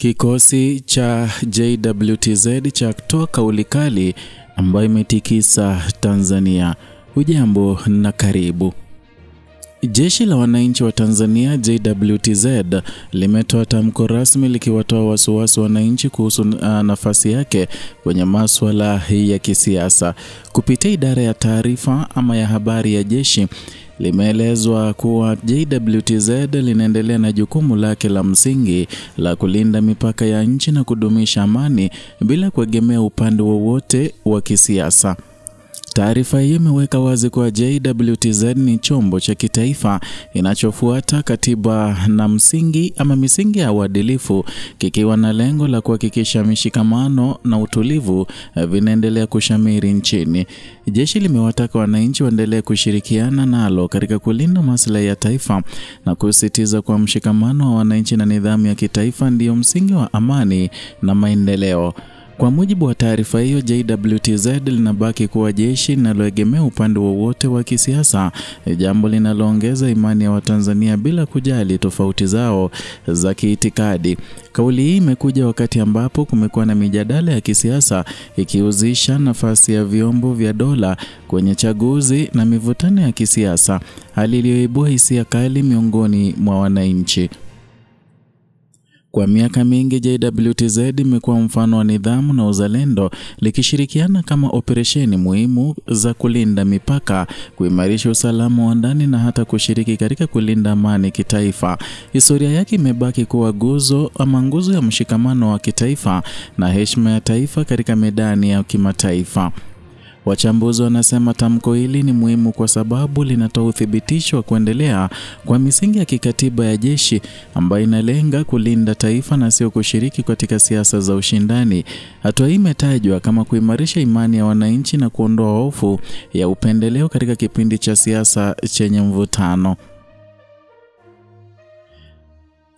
Kikosi cha JWTZ cha kutoa kauli kali ambayo imetikisa Tanzania. Hujambo na karibu. Jeshi la wananchi wa Tanzania JWTZ limetoa tamko rasmi likiwatoa wasiwasi wananchi kuhusu nafasi yake kwenye masuala ya kisiasa. Kupitia idara ya taarifa ama ya habari ya jeshi, limeelezwa kuwa JWTZ linaendelea na jukumu lake la msingi la kulinda mipaka ya nchi na kudumisha amani bila kuegemea upande wowote wa kisiasa. Taarifa hii imeweka wazi kuwa JWTZ ni chombo cha kitaifa inachofuata katiba na misingi ya uadilifu, kikiwa na lengo la kuhakikisha mshikamano na utulivu vinaendelea kushamiri nchini. Jeshi limewataka wananchi waendelee kushirikiana nalo katika kulinda maslahi ya taifa na kusisitiza kwa mshikamano wa wananchi na nidhamu ya kitaifa ndio msingi wa amani na maendeleo. Kwa mujibu wa taarifa hiyo, JWTZ linabaki kuwa jeshi linaloegemea upande wowote wa kisiasa, jambo linaloongeza imani ya Watanzania bila kujali tofauti zao za kiitikadi. Kauli hii imekuja wakati ambapo kumekuwa na mijadala ya kisiasa ikihusisha nafasi ya vyombo vya dola kwenye chaguzi na mivutano ya kisiasa, hali iliyoibua hisia kali miongoni mwa wananchi. Kwa miaka mingi JWTZ imekuwa mfano wa nidhamu na uzalendo, likishirikiana kama operesheni muhimu za kulinda mipaka, kuimarisha usalama wa ndani na hata kushiriki katika kulinda amani kitaifa. Historia yake imebaki kuwa nguzo ya mshikamano wa kitaifa na heshima ya taifa katika medani ya kimataifa. Wachambuzi wanasema tamko hili ni muhimu kwa sababu linatoa uthibitisho wa kuendelea kwa misingi ya kikatiba ya jeshi ambayo inalenga kulinda taifa na sio kushiriki katika siasa za ushindani. Hatua hii imetajwa kama kuimarisha imani ya wananchi na kuondoa hofu ya upendeleo katika kipindi cha siasa chenye mvutano.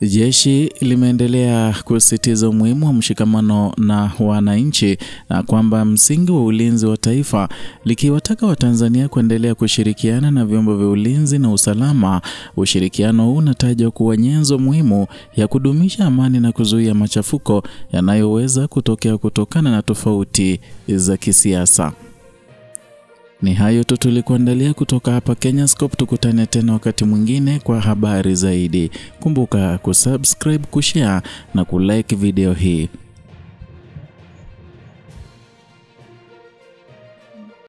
Jeshi limeendelea kusisitiza umuhimu wa mshikamano na wananchi na kwamba msingi wa ulinzi wa taifa, likiwataka Watanzania kuendelea kushirikiana na vyombo vya ulinzi na usalama. Ushirikiano huu unatajwa kuwa nyenzo muhimu ya kudumisha amani na kuzuia machafuko yanayoweza kutokana na tofauti za kisiasa. Ni hayo tu tulikuandalia kutoka hapa Kenyascope. Tukutane tena wakati mwingine kwa habari zaidi. Kumbuka kusubscribe, kushare na kulike video hii.